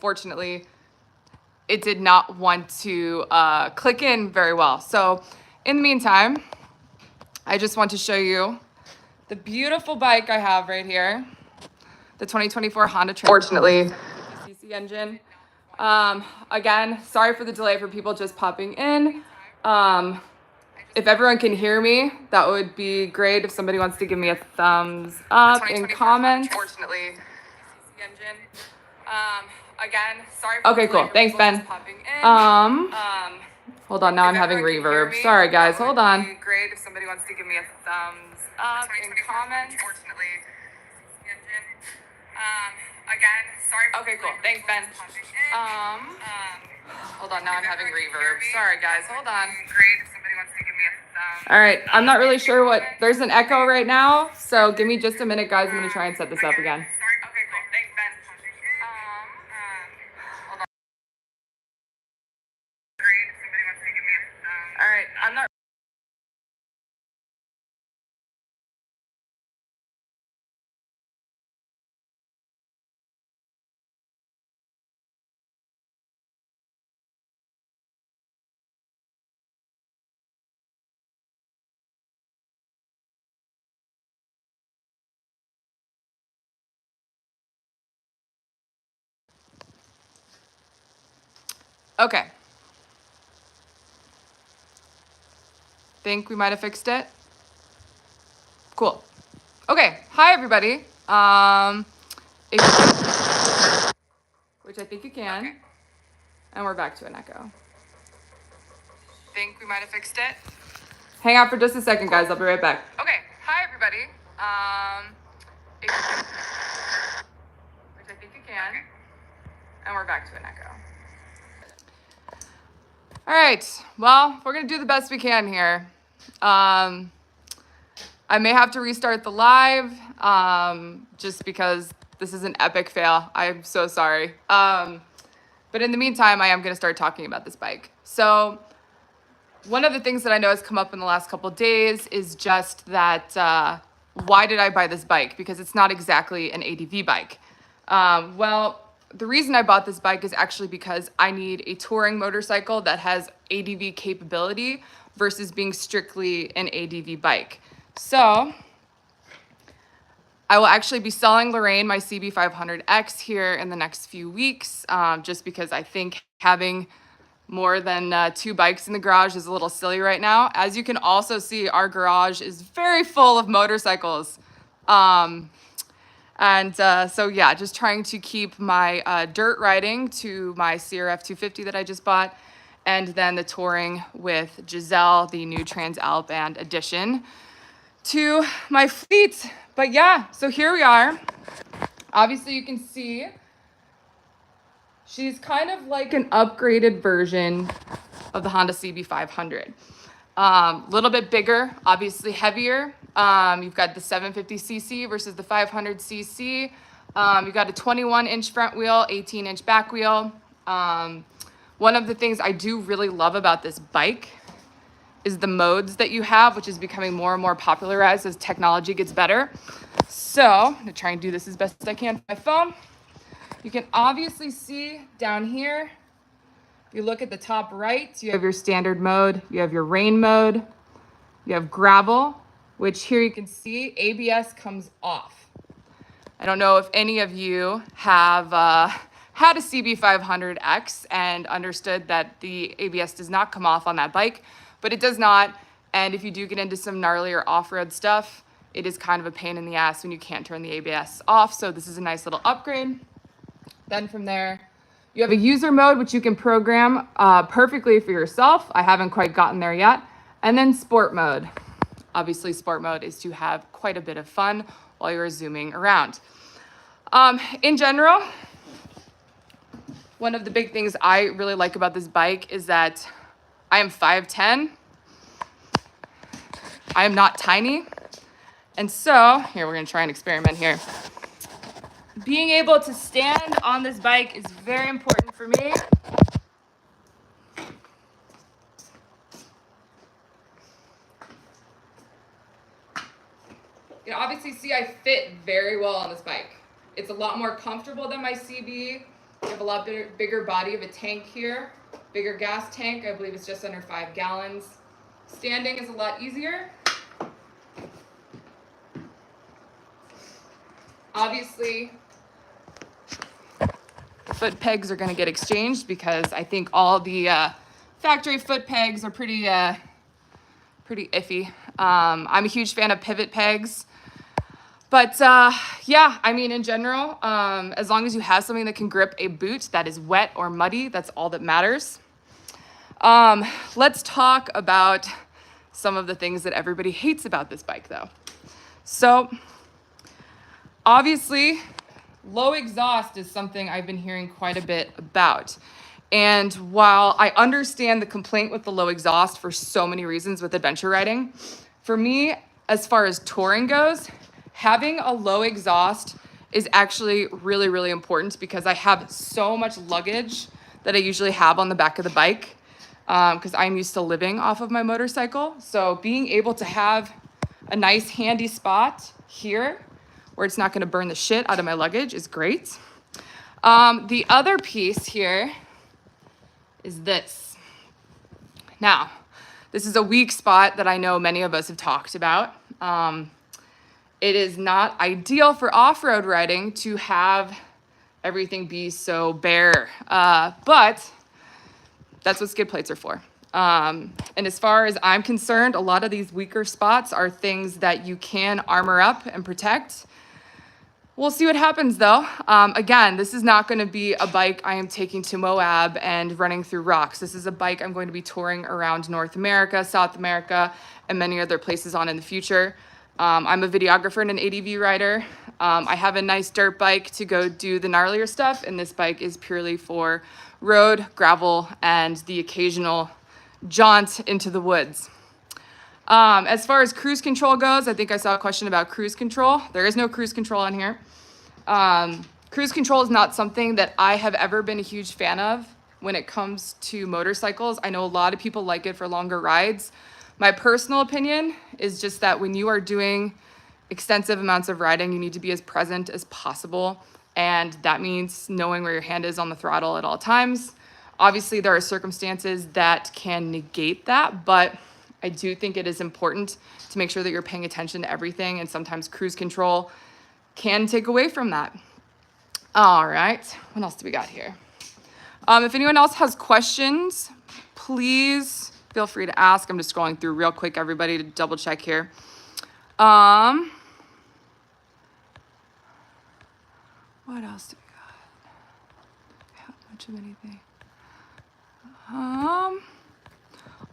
Fortunately, it did not want to click in very well. So in the meantime, I just want to show you the beautiful bike I have right here, the 2024 Honda Transalp. Fortunately, cc engine. Again, sorry for the delay for people just popping in. If everyone can hear me, that would be great. If somebody wants to give me a thumbs up in comments. Fortunately, cc engine. Again, sorry for the delay. Okay, cool. Thanks, Ben. Hold on, now I'm having reverb. Sorry, guys, hold on. Great if somebody wants to give me a thumbs up in comments. Unfortunately, engine. Again, sorry. Okay, cool. Thanks, Ben. Hold on, now I'm having reverb. Sorry, guys, hold on. Great if somebody wants to give me a thumbs. All right, I'm not really sure what. There's an echo right now, so give me just a minute, guys. I'm gonna try and set this up again. Okay, cool. Thanks, Ben. Hold on. Great if somebody wants to give me a thumbs. All right, I'm not. Okay. Think we might have fixed it. Cool. Okay. Hi, everybody. Which I think you can. Okay. And we're back to an echo. Think we might have fixed it. Hang out for just a second, guys. I'll be right back. Okay. Hi, everybody. Which I think you can. Okay. And we're back to an echo. All right. Well, we're going to do the best we can here. I may have to restart the live just because this is an epic fail. I'm so sorry. But in the meantime, I am going to start talking about this bike. So one of the things that I know has come up in the last couple of days is just that why did I buy this bike? Because it's not exactly an ADV bike. Well, the reason I bought this bike is actually because I need a touring motorcycle that has ADV capability versus being strictly an ADV bike. So I will actually be selling Lorraine my CB500X here in the next few weeks, just because I think having more than 2 bikes in the garage is a little silly right now. As you can also see, our garage is very full of motorcycles. So yeah, just trying to keep my dirt riding to my CRF 250 that I just bought, and then the touring with Giselle, the new Transalp and Edition, to my fleet. But yeah, so here we are. Obviously you can see she's kind of like an upgraded version of the Honda CB500. Little bit bigger, obviously heavier. You've got the 750cc versus the 500cc. You've got a 21-inch front wheel, 18-inch back wheel. One of the things I do really love about this bike is the modes that you have, which is becoming more and more popularized as technology gets better. So I'm gonna try and do this as best as I can with my phone. You can obviously see down here, if you look at the top right, you have your standard mode, you have your rain mode, you have gravel, which here you can see ABS comes off. I don't know if any of you have had a CB500X and understood that the ABS does not come off on that bike, but it does not. And if you do get into some gnarlier off-road stuff, it is kind of a pain in the ass when you can't turn the ABS off. So this is a nice little upgrade. Then from there, you have a user mode, which you can program perfectly for yourself. I haven't quite gotten there yet. And then sport mode. Obviously, sport mode is to have quite a bit of fun while you're zooming around. In general, one of the big things I really like about this bike is that I am 5'10". I am not tiny. And so, here, we're gonna try and experiment here. Being able to stand on this bike is very important for me. You can obviously see I fit very well on this bike. It's a lot more comfortable than my CB. You have a lot bigger body of a tank here, bigger gas tank. I believe it's just under 5 gallons. Standing is a lot easier. Obviously, foot pegs are going to get exchanged because I think all the factory foot pegs are pretty iffy. I'm a huge fan of pivot pegs. But yeah, I mean, in general, as long as you have something that can grip a boot that is wet or muddy, that's all that matters. Let's talk about some of the things that everybody hates about this bike, though. So obviously, low exhaust is something I've been hearing quite a bit about. And while I understand the complaint with the low exhaust for so many reasons with adventure riding, for me, as far as touring goes, having a low exhaust is actually really, really important because I have so much luggage that I usually have on the back of the bike because I'm used to living off of my motorcycle. So being able to have a nice handy spot here where it's not going to burn the shit out of my luggage is great. The other piece here is this. Now, this is a weak spot that I know many of us have talked about. It is not ideal for off-road riding to have everything be so bare, but that's what skid plates are for. And as far as I'm concerned, a lot of these weaker spots are things that you can armor up and protect. We'll see what happens though. Again, this is not going to be a bike I am taking to Moab and running through rocks. This is a bike I'm going to be touring around North America, South America, and many other places on in the future. I'm a videographer and an ADV rider. I have a nice dirt bike to go do the gnarlier stuff, and this bike is purely for road, gravel, and the occasional jaunt into the woods. As far as cruise control goes, I think I saw a question about cruise control. There is no cruise control on here. Cruise control is not something that I have ever been a huge fan of when it comes to motorcycles. I know a lot of people like it for longer rides. My personal opinion is just that when you are doing extensive amounts of riding, you need to be as present as possible. And that means knowing where your hand is on the throttle at all times. Obviously, there are circumstances that can negate that, but I do think it is important to make sure that you're paying attention to everything. And sometimes cruise control can take away from that. All right, what else do we got here? If anyone else has questions, please feel free to ask. I'm just scrolling through real quick, everybody, to double check here. What else do we got? How much of anything?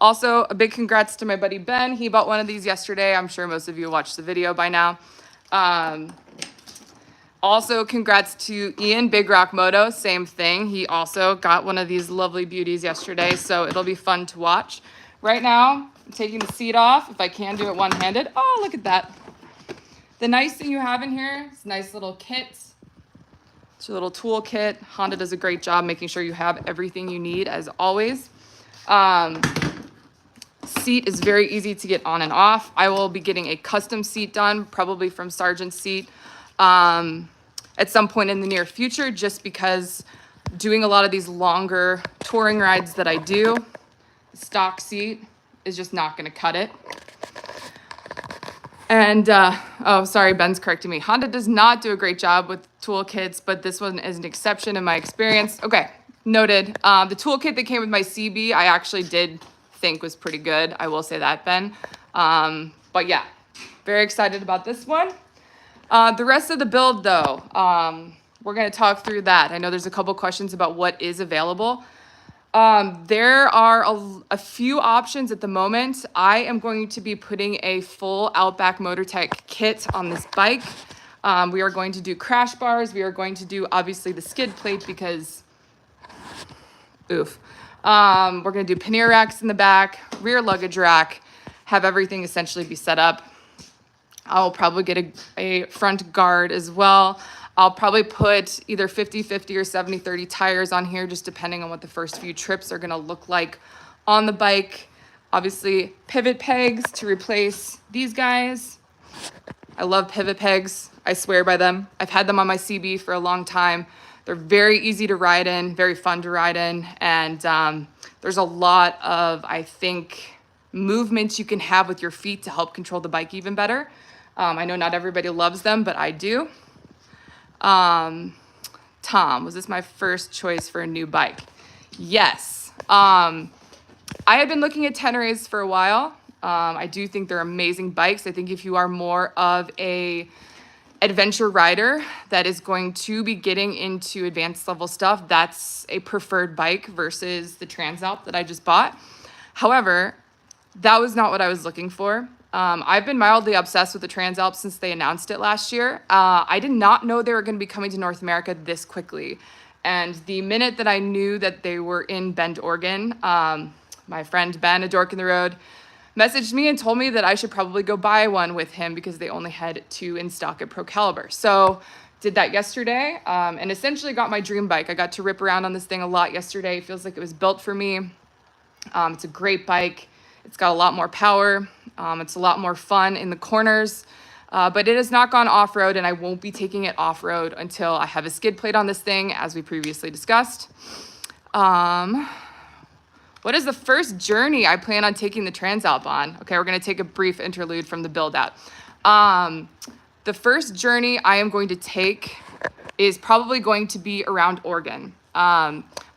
Also, a big congrats to my buddy Ben. He bought one of these yesterday. I'm sure most of you watched the video by now. Also, congrats to Ian, Big Rock Moto, same thing. He also got one of these lovely beauties yesterday, so it'll be fun to watch. Right now, I'm taking the seat off, if I can do it one-handed. Oh, look at that. The nice thing you have in here is a nice little kit. It's your little tool kit. Honda does a great job making sure you have everything you need, as always. Seat is very easy to get on and off. I will be getting a custom seat done, probably from Sargent's Seat, at some point in the near future, just because doing a lot of these longer touring rides that I do, the stock seat is just not going to cut it. And, oh, sorry, Ben's correcting me. Honda does not do a great job with toolkits, but this one is an exception in my experience. Okay, noted. The toolkit that came with my CB, I actually did think was pretty good. I will say that, Ben. But yeah, very excited about this one. The rest of the build, though, we're going to talk through that. I know there's a couple questions about what is available. There are a few options at the moment. I am going to be putting a full Outback MotorTech kit on this bike. We are going to do crash bars. We are going to do, obviously, the skid plate because, oof. We're going to do pannier racks in the back, rear luggage rack, have everything essentially be set up. I'll probably get a front guard as well. I'll probably put either 50/50 or 70/30 tires on here, just depending on what the first few trips are going to look like on the bike. Obviously, pivot pegs to replace these guys. I love pivot pegs. I swear by them. I've had them on my CB for a long time. They're very easy to ride in, very fun to ride in. And there's a lot of, I think, movements you can have with your feet to help control the bike even better. I know not everybody loves them, but I do. Tom, was this my first choice for a new bike? Yes. I had been looking at Tenerays for a while. I do think they're amazing bikes. I think if you are more of a adventure rider that is going to be getting into advanced level stuff, that's a preferred bike versus the Transalp that I just bought. However, that was not what I was looking for. I've been mildly obsessed with the Transalp since they announced it last year. I did not know they were going to be coming to North America this quickly. And the minute that I knew that they were in Bend, Oregon, my friend Ben, a dork in the road, messaged me and told me that I should probably go buy one with him because they only had 2 in stock at Pro Caliber. So did that yesterday, and essentially got my dream bike. I got to rip around on this thing a lot yesterday. It feels like it was built for me. It's a great bike. It's got a lot more power. It's a lot more fun in the corners, but it has not gone off-road, and I won't be taking it off-road until I have a skid plate on this thing, as we previously discussed. What is the first journey I plan on taking the Transalp on? Okay, we're going to take a brief interlude from the build out. The first journey I am going to take is probably going to be around Oregon.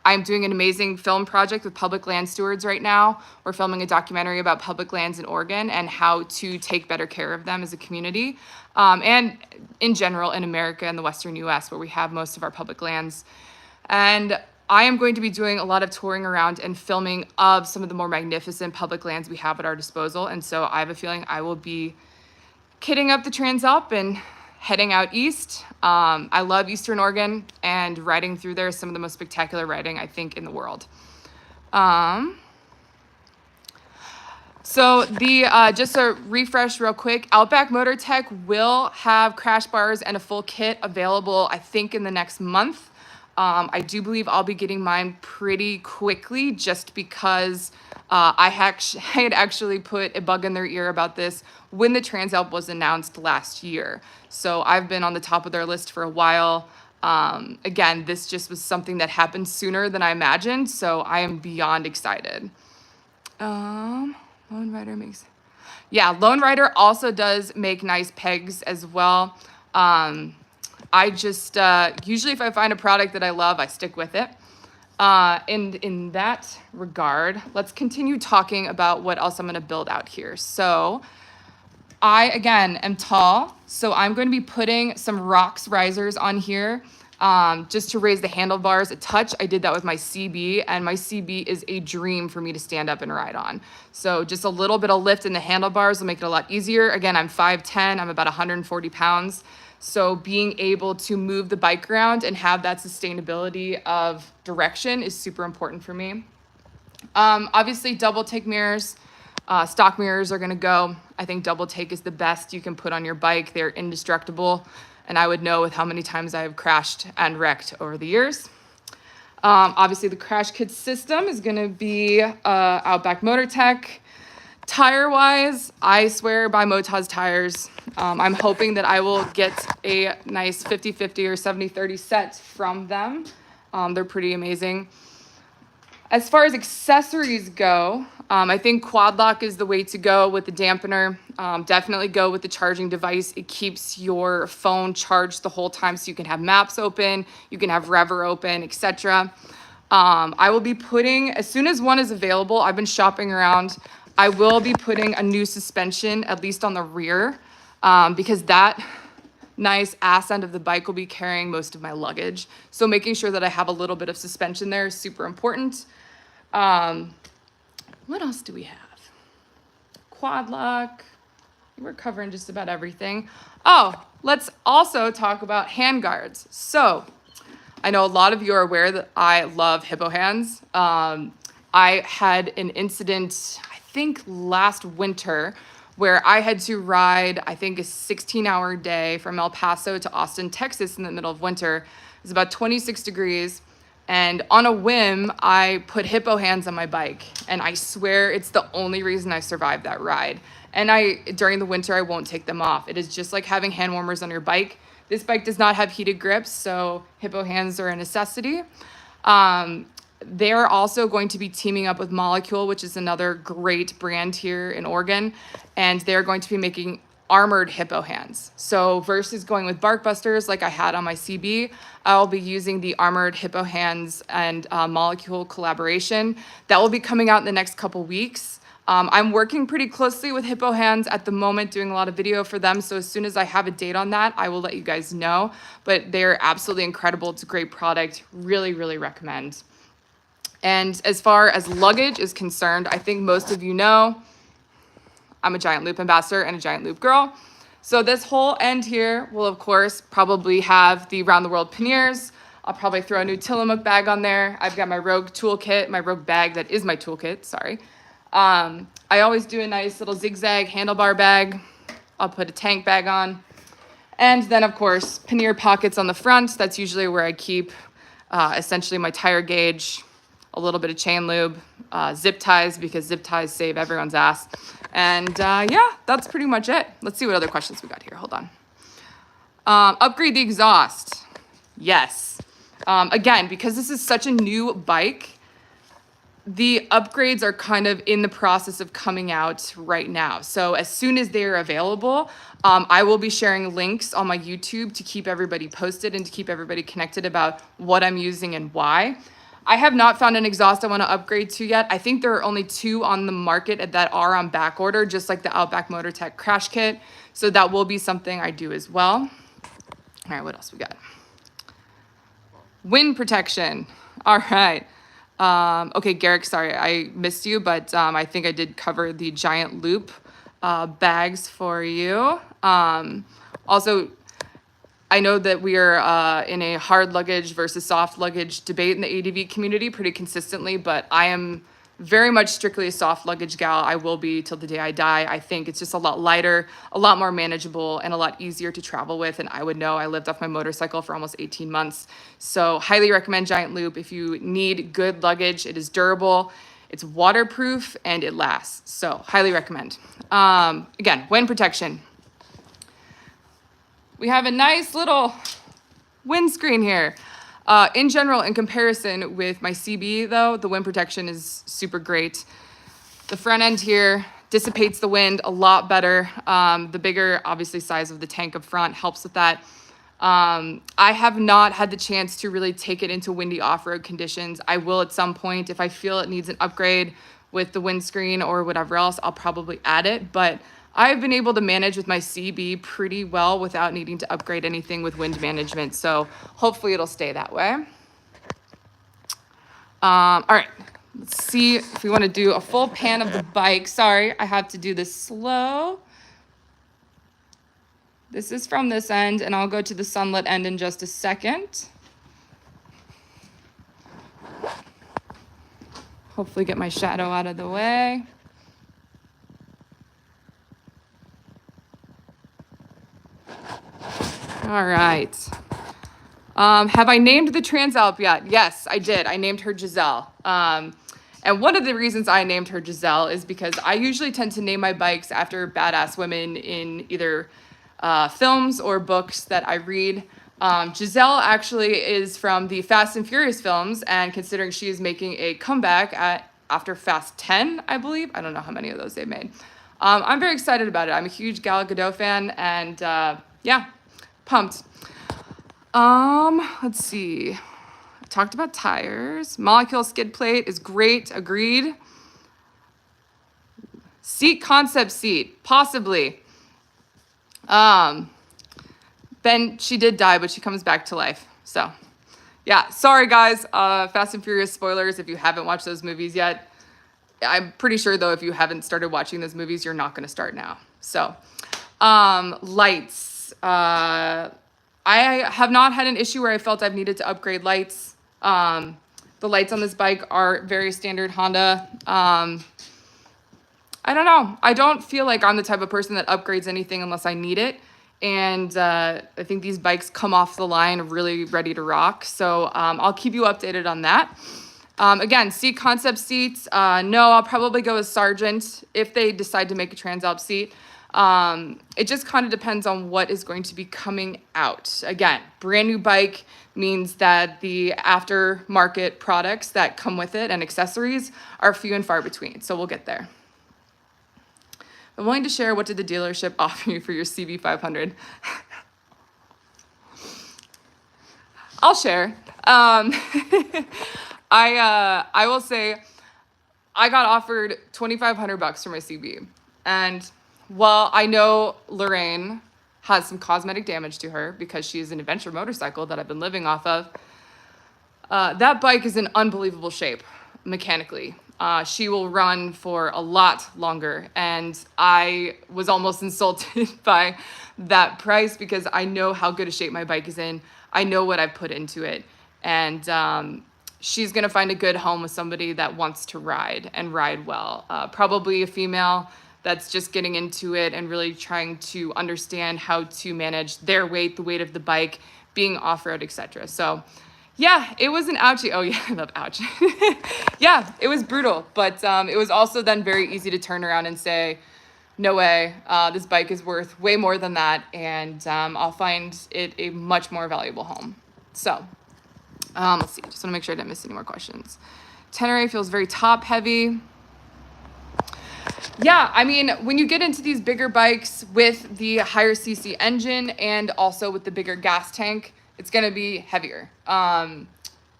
I'm doing an amazing film project with public land stewards right now. We're filming a documentary about public lands in Oregon and how to take better care of them as a community, and in general in America and the Western US, where we have most of our public lands. And I am going to be doing a lot of touring around and filming of some of the more magnificent public lands we have at our disposal. And so I have a feeling I will be kitting up the Transalp and heading out east. I love Eastern Oregon, and riding through there is some of the most spectacular riding, I think, in the world. So just a refresh real quick, Outback Motor Tech will have crash bars and a full kit available, I think, in the next month. I do believe I'll be getting mine pretty quickly, just because I had actually put a bug in their ear about this when the Transalp was announced last year. So I've been on the top of their list for a while. Again, this just was something that happened sooner than I imagined, so I am beyond excited. Lone Rider makes... Yeah, Lone Rider also does make nice pegs as well. I just, usually if I find a product that I love, I stick with it. And in that regard, let's continue talking about what else I'm going to build out here. So I, again, am tall, so I'm going to be putting some rocks risers on here, just to raise the handlebars a touch. I did that with my CB, and my CB is a dream for me to stand up and ride on. So just a little bit of lift in the handlebars will make it a lot easier. Again, I'm 5'10", I'm about 140 pounds. So being able to move the bike around and have that sustainability of direction is super important for me. Obviously, double take mirrors, stock mirrors are going to go. I think double take is the best you can put on your bike. They're indestructible, and I would know with how many times I have crashed and wrecked over the years. Obviously, the crash kit system is going to be Outback Motor Tech. Tire-wise, I swear by Motaz tires. I'm hoping that I will get a nice 50-50 or 70-30 set from them. They're pretty amazing. As far as accessories go, I think quad lock is the way to go with the dampener. Definitely go with the charging device. It keeps your phone charged the whole time, so you can have maps open, you can have Rever open, etc. I will be putting, as soon as one is available, I've been shopping around, I will be putting a new suspension, at least on the rear, because that nice ass end of the bike will be carrying most of my luggage. So making sure that I have a little bit of suspension there is super important. What else do we have? Quad lock. We're covering just about everything. Oh, let's also talk about hand guards. So I know a lot of you are aware that I love hippo hands. I had an incident, I think last winter, where I had to ride, I think, a 16-hour day from El Paso to Austin, Texas in the middle of winter. It was about 26 degrees. And on a whim, I put hippo hands on my bike. And I swear it's the only reason I survived that ride. And during the winter, I won't take them off. It is just like having hand warmers on your bike. This bike does not have heated grips, so hippo hands are a necessity. They're also going to be teaming up with Molecule, which is another great brand here in Oregon, and they're going to be making armored hippo hands. So versus going with bark busters like I had on my CB, I'll be using the armored hippo hands and Molecule collaboration. That will be coming out in the next couple weeks. I'm working pretty closely with Hippo Hands at the moment, doing a lot of video for them. So as soon as I have a date on that, I will let you guys know. But they're absolutely incredible. It's a great product. Really, really recommend. And as far as luggage is concerned, I think most of you know I'm a Giant Loop ambassador and a Giant Loop girl. So this whole end here will, of course, probably have the Round the World panniers. I'll probably throw a new Tillamook bag on there. I've got my Rogue toolkit, my Rogue bag that is my toolkit, sorry. I always do a nice little zigzag handlebar bag. I'll put a tank bag on. And then, of course, pannier pockets on the front. That's usually where I keep essentially my tire gauge, a little bit of chain lube, zip ties, because zip ties save everyone's ass. And yeah, that's pretty much it. Let's see what other questions we got here. Hold on. Upgrade the exhaust. Yes. Again, because this is such a new bike, the upgrades are kind of in the process of coming out right now. So as soon as they're available, I will be sharing links on my YouTube to keep everybody posted and to keep everybody connected about what I'm using and why. I have not found an exhaust I want to upgrade to yet. I think there are only 2 on the market that are on back order, just like the Outback Motor Tech crash kit. So that will be something I do as well. All right, what else we got? Wind protection. All right. Okay, Garrick, sorry, I missed you, but I think I did cover the Giant Loop bags for you. Also, I know that we are in a hard luggage versus soft luggage debate in the ADV community pretty consistently, but I am very much strictly a soft luggage gal. I will be till the day I die. I think it's just a lot lighter, a lot more manageable, and a lot easier to travel with. And I would know, I lived off my motorcycle for almost 18 months. So highly recommend Giant Loop if you need good luggage. It is durable, it's waterproof, and it lasts. So highly recommend. Again, wind protection. We have a nice little windscreen here. In general, in comparison with my CB though, the wind protection is super great. The front end here dissipates the wind a lot better. The bigger, obviously, size of the tank up front helps with that. I have not had the chance to really take it into windy off-road conditions. I will at some point. If I feel it needs an upgrade with the windscreen or whatever else, I'll probably add it. But I've been able to manage with my CB pretty well without needing to upgrade anything with wind management. So hopefully it'll stay that way. All right, let's see if we want to do a full pan of the bike. Sorry, I have to do this slow. This is from this end, and I'll go to the sunlit end in just a second. Hopefully get my shadow out of the way. All right. Have I named the Transalp yet? Yes, I did. I named her Giselle. And one of the reasons I named her Giselle is because I usually tend to name my bikes after badass women in either films or books that I read. Giselle actually is from the Fast and Furious films, and considering she is making a comeback after Fast 10, I believe. I don't know how many of those they've made. I'm very excited about it. I'm a huge Gal Gadot fan, and yeah. Pumped. Let's see. I talked about tires. Molecule skid plate is great. Agreed. Seat concept seat. Possibly. Ben, she did die, but she comes back to life. So, yeah. Sorry, guys. Fast and Furious spoilers if you haven't watched those movies yet. I'm pretty sure, though, if you haven't started watching those movies, you're not going to start now. So, lights. I have not had an issue where I felt I've needed to upgrade lights. The lights on this bike are very standard Honda. I don't know. I don't feel like I'm the type of person that upgrades anything unless I need it. And I think these bikes come off the line really ready to rock. So I'll keep you updated on that. Again, seat concept seats. No, I'll probably go with Sargent if they decide to make a Transalp seat. It just kind of depends on what is going to be coming out. Again, brand new bike means that the aftermarket products that come with it and accessories are few and far between. So we'll get there. I'm willing to share, what did the dealership offer you for your CB500? I'll share. I will say I got offered $2,500 for my CB. And while I know Lorraine has some cosmetic damage to her because she is an adventure motorcycle that I've been living off of, that bike is in unbelievable shape mechanically. She will run for a lot longer. And I was almost insulted by that price because I know how good a shape my bike is in. I know what I've put into it. And she's going to find a good home with somebody that wants to ride and ride well. Probably a female that's just getting into it and really trying to understand how to manage their weight, the weight of the bike, being off-road, etc. So yeah, it was an ouchie. Oh yeah, I love ouch. Yeah, it was brutal, but it was also then very easy to turn around and say, no way, this bike is worth way more than that, and I'll find it a much more valuable home. So let's see, just want to make sure I didn't miss any more questions. Tenere feels very top heavy. Yeah, I mean, when you get into these bigger bikes with the higher CC engine and also with the bigger gas tank, it's going to be heavier.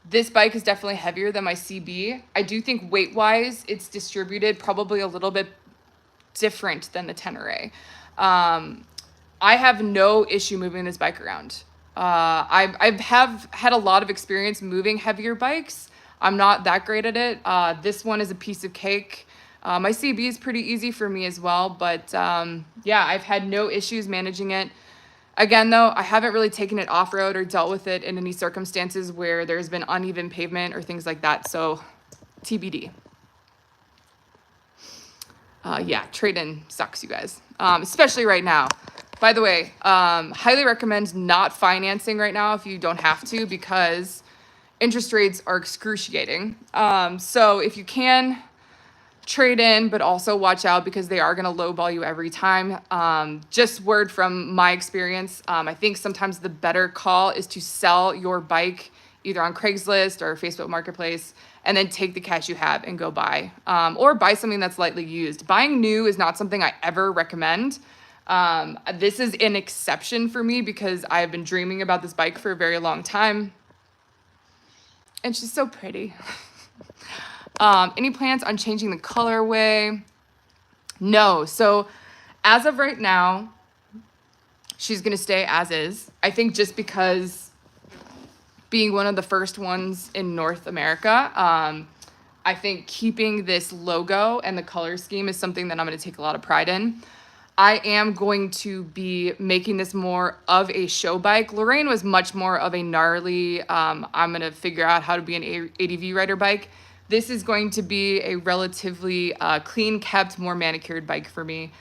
This bike is definitely heavier than my CB. I do think weight-wise, it's distributed probably a little bit different than the Tenere. I have no issue moving this bike around. I have had a lot of experience moving heavier bikes. I'm not that great at it. This one is a piece of cake. My CB is pretty easy for me as well, but yeah, I've had no issues managing it. Again, though, I haven't really taken it off-road or dealt with it in any circumstances where there's been uneven pavement or things like that, so TBD. Yeah, trade-in sucks, you guys, especially right now. By the way, highly recommend not financing right now if you don't have to, because interest rates are excruciating. So if you can, trade in, but also watch out because they are going to lowball you every time. Just word from my experience, I think sometimes the better call is to sell your bike either on Craigslist or Facebook Marketplace, and then take the cash you have and go buy, or buy something that's lightly used. Buying new is not something I ever recommend. This is an exception for me because I have been dreaming about this bike for a very long time, and she's so pretty. Any plans on changing the colorway? No. So as of right now, she's going to stay as is. I think just because being one of the first ones in North America, I think keeping this logo and the color scheme is something that I'm going to take a lot of pride in. I am going to be making this more of a show bike. Lorraine was much more of a gnarly, I'm going to figure out how to be an ADV rider bike. This is going to be a relatively clean kept, more manicured bike for me.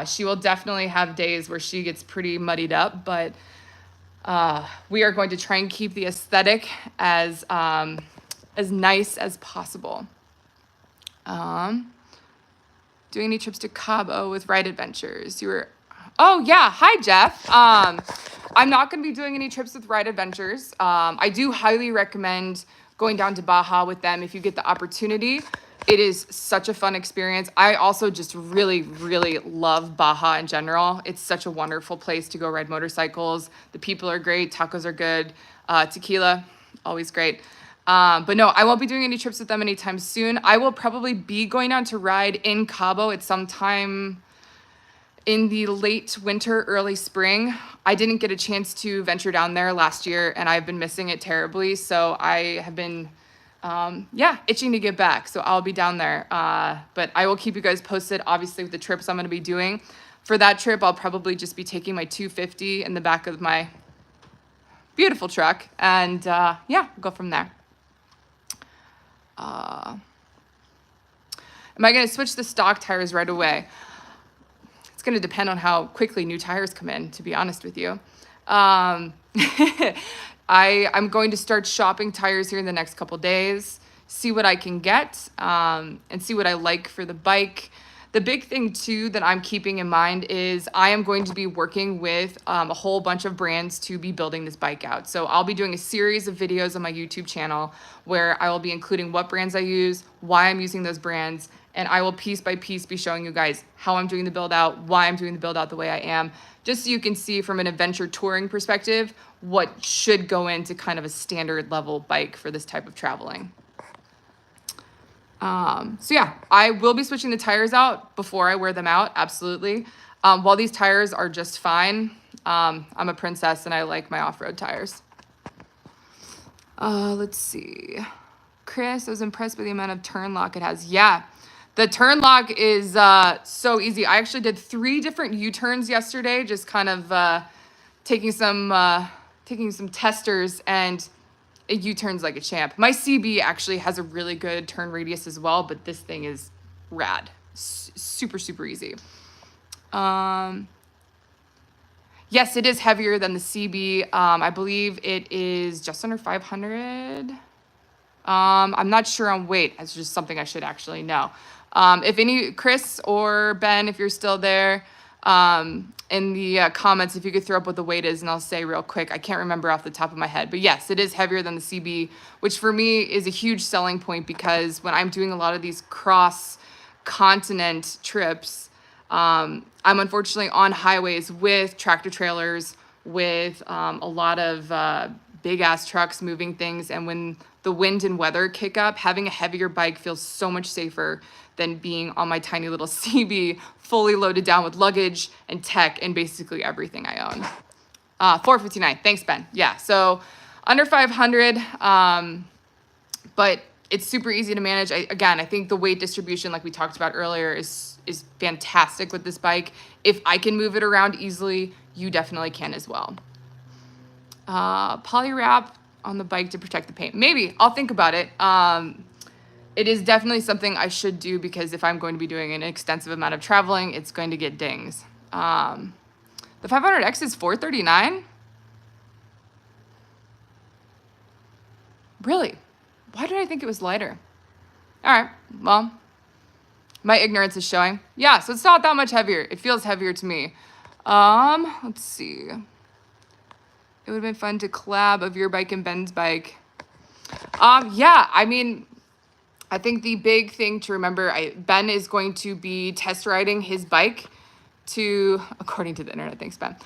She will definitely have days where she gets pretty muddied up, but we are going to try and keep the aesthetic as nice as possible. Doing any trips to Cabo with Ride Adventures? Oh yeah, hi Jeff. I'm not going to be doing any trips with Ride Adventures. I do highly recommend going down to Baja with them if you get the opportunity. It is such a fun experience. I also just really, really love Baja in general. It's such a wonderful place to go ride motorcycles. The people are great. Tacos are good. Tequila, always great. But no, I won't be doing any trips with them anytime soon. I will probably be going down to ride in Cabo at some time in the late winter, early spring. I didn't get a chance to venture down there last year, and I've been missing it terribly. So I have been, itching to get back. So I'll be down there. But I will keep you guys posted, obviously, with the trips I'm going to be doing. For that trip, I'll probably just be taking my 250 in the back of my beautiful truck. And go from there. Am I going to switch the stock tires right away? It's going to depend on how quickly new tires come in, to be honest with you. I'm going to start shopping tires here in the next couple days, see what I can get, and see what I like for the bike. The big thing too that I'm keeping in mind is I am going to be working with a whole bunch of brands to be building this bike out. So I'll be doing a series of videos on my YouTube channel where I will be including what brands I use, why I'm using those brands, and I will piece by piece be showing you guys how I'm doing the build out, why I'm doing the build out the way I am, just so you can see from an adventure touring perspective what should go into kind of a standard level bike for this type of traveling. So yeah, I will be switching the tires out before I wear them out. Absolutely. While these tires are just fine, I'm a princess and I like my off-road tires. Let's see. Chris, I was impressed by the amount of turn lock it has. Yeah, the turn lock is so easy. I actually did 3 different U-turns yesterday, just kind of taking some testers, and it U-turns like a champ. My CB actually has a really good turn radius as well, but this thing is rad. Super, super easy. Yes, it is heavier than the CB. I believe it is just under 500. I'm not sure on weight. It's just something I should actually know. If any, Chris or Ben, if you're still there, in the comments, if you could throw up what the weight is, and I'll say real quick, I can't remember off the top of my head, but yes, it is heavier than the CB, which for me is a huge selling point, because when I'm doing a lot of these cross continent trips, I'm unfortunately on highways with tractor trailers, with a lot of big ass trucks moving things, and when the wind and weather kick up, having a heavier bike feels so much safer than being on my tiny little CB, fully loaded down with luggage and tech and basically everything I own. 459, thanks Ben. Yeah, so under 500, but it's super easy to manage. I think the weight distribution, like we talked about earlier, is fantastic with this bike. If I can move it around easily, you definitely can as well. Poly wrap on the bike to protect the paint. Maybe, I'll think about it. It is definitely something I should do, because if I'm going to be doing an extensive amount of traveling, it's going to get dings. The 500X is $439? Really? Why did I think it was lighter? All right, well, my ignorance is showing. Yeah, so it's not that much heavier. It feels heavier to me. Let's see. It would have been fun to collab of your bike and Ben's bike. Yeah, I mean, I think the big thing to remember, Ben is going to be test riding his bike to, according to the internet, thanks Ben.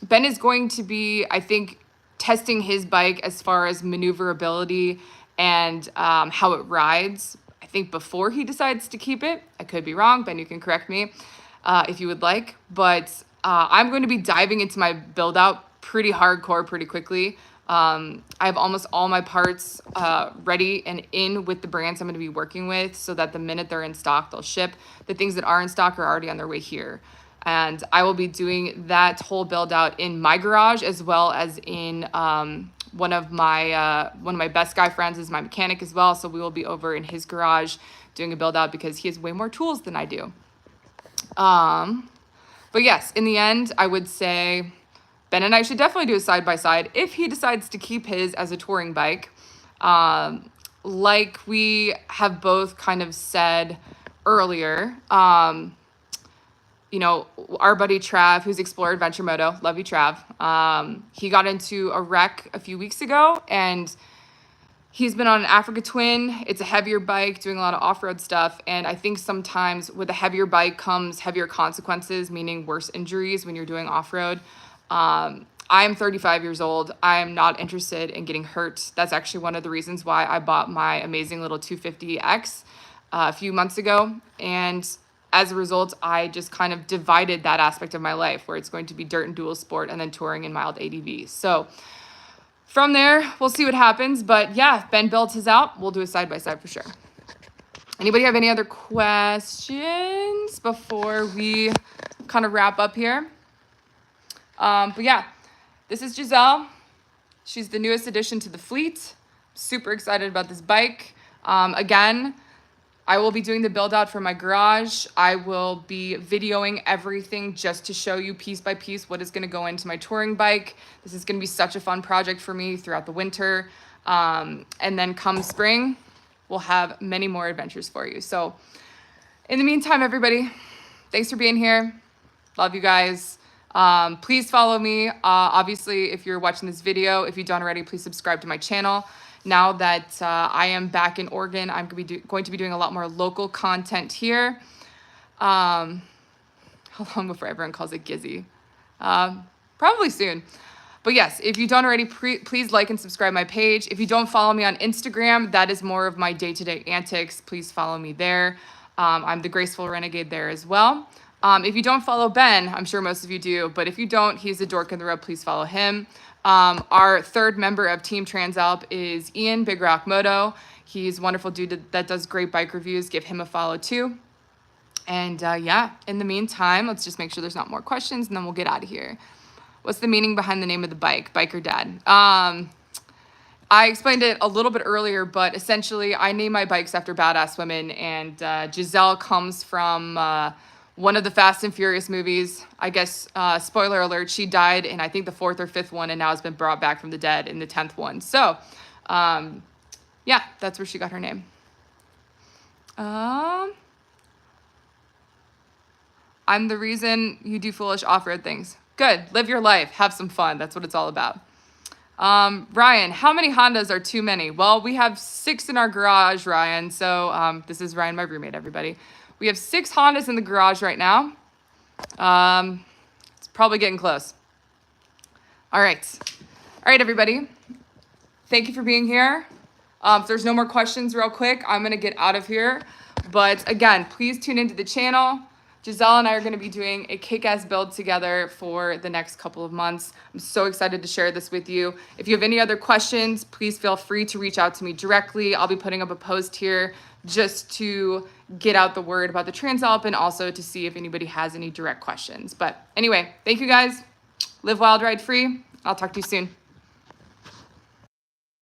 Ben is going to be, I think, testing his bike as far as maneuverability and how it rides, I think, before he decides to keep it. I could be wrong. Ben, you can correct me if you would like. But I'm going to be diving into my build out pretty hardcore pretty quickly. I have almost all my parts ready and in with the brands I'm going to be working with, so that the minute they're in stock, they'll ship. The things that are in stock are already on their way here. And I will be doing that whole build out in my garage, as well as in one of my best guy friends is my mechanic as well. So we will be over in his garage doing a build out, because he has way more tools than I do. But yes, in the end, I would say Ben and I should definitely do a side-by-side if he decides to keep his as a touring bike. Like we have both kind of said earlier, you know, our buddy Trav, who's Explorer Adventure Moto, love you Trav, he got into a wreck a few weeks ago, and he's been on an Africa Twin. It's a heavier bike, doing a lot of off-road stuff. And I think sometimes with a heavier bike comes heavier consequences, meaning worse injuries when you're doing off-road. I'm 35 years old. I'm not interested in getting hurt. That's actually one of the reasons why I bought my amazing little 250X a few months ago. And as a result, I just kind of divided that aspect of my life, where it's going to be dirt and dual sport and then touring in mild ADV. So from there, we'll see what happens. But yeah, Ben built his out. We'll do a side-by-side for sure. Anybody have any other questions before we kind of wrap up here? But yeah, this is Giselle. She's the newest addition to the fleet. Super excited about this bike. Again, I will be doing the build out for my garage. I will be videoing everything just to show you piece by piece what is going to go into my touring bike. This is going to be such a fun project for me throughout the winter. And then come spring, we'll have many more adventures for you. So In the meantime, everybody, thanks for being here. Love you guys. Please follow me. Obviously, if you're watching this video, if you don't already, please subscribe to my channel. Now that I am back in Oregon, I'm going to be doing a lot more local content here. How long before everyone calls it Gizzy? Probably soon. But yes, if you don't already, please like and subscribe my page. If you don't follow me on Instagram, that is more of my day-to-day antics. Please follow me there. I'm the Graceful Renegade there as well. If you don't follow Ben, I'm sure most of you do, but if you don't, he's a dork in the road. Please follow him. Our third member of Team Transalp is Ian Big Rock Moto. He's a wonderful dude that does great bike reviews. Give him a follow too. And yeah, in the meantime, let's just make sure there's not more questions and then we'll get out of here. What's the meaning behind the name of the bike, Biker Dad? I explained it a little bit earlier, but essentially I name my bikes after badass women, and Giselle comes from one of the Fast and Furious movies. I guess, spoiler alert, she died in I think the 4th or 5th one and now has been brought back from the dead in the 10th one. So yeah, that's where she got her name. I'm the reason you do foolish off-road things. Good. Live your life. Have some fun. That's what it's all about. Ryan, how many Hondas are too many? Well, we have 6 in our garage, Ryan. So this is Ryan, my roommate, everybody. We have 6 Hondas in the garage right now. It's probably getting close. All right. All right, everybody. Thank you for being here. If there's no more questions real quick, I'm going to get out of here. But again, please tune into the channel. Giselle and I are going to be doing a kick-ass build together for the next couple of months. I'm so excited to share this with you. If you have any other questions, please feel free to reach out to me directly. I'll be putting up a post here just to get out the word about the Transalp and also to see if anybody has any direct questions. But anyway, thank you guys. Live wild, ride free. I'll talk to you soon.